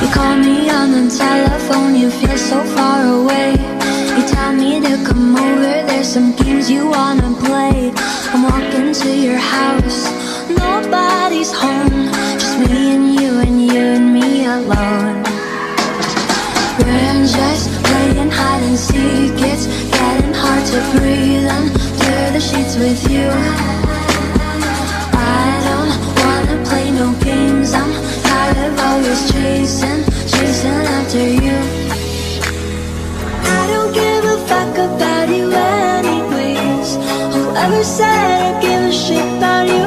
You call me on the telephone, you feel so far away. You tell me to come over, there's some games you wanna play. I'm walking to your house, nobody's home, just me and you and you and me alone. We're just playing hide and seek, it's getting hard to breathe under the sheets with you. I don't wanna play no games, I'm tired of always chasing after you. I don't give a fuck about you anyways. Whoever said I give a shit about you?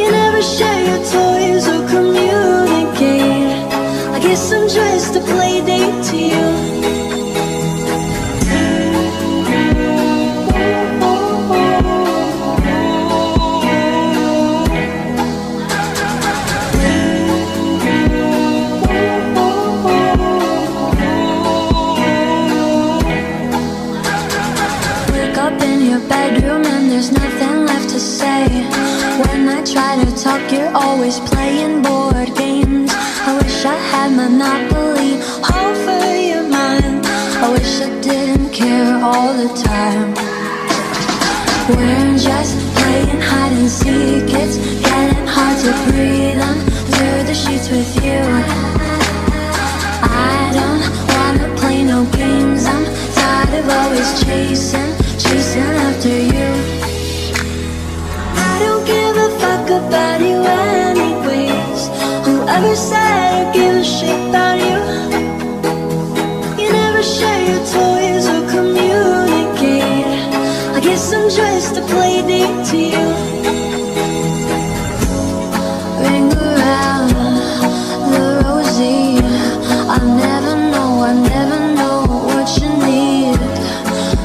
You never share your toys or communicate. I guess I'm just a play date to you. Bedroom and there's nothing left to say. When I try to talk, you're always playing board games. I wish I had Monopoly over your mind. I wish I didn't care all the time. We're just playing hide and seek, it's getting hard to breathe under the sheets with you. I don't wanna play no games, I'm tired of always chasing after you. I don't give a fuck about you anyways. Whoever said I give a shit about you? You never share your toys or communicate. I guess I'm just a play date to you. Ring around the rosy, I never know what you need.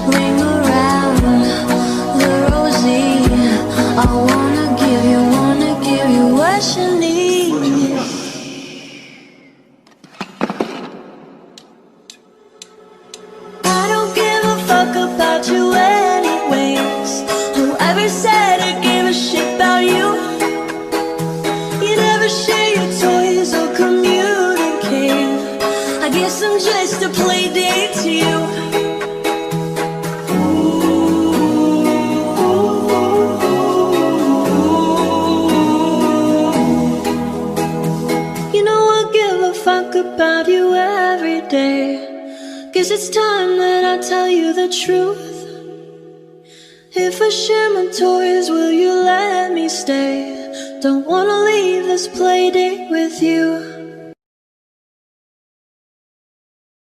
Ring around the rosy, I wanna give you what you need. I don't give a fuck about you anyways. Whoever said I give a shit about you? You never share your toys or communicate. I guess I'm just a play date to you. Fuck about you every day. Guess it's time that I tell you the truth. If I share my toys, will you let me stay? Don't wanna leave this play date with you.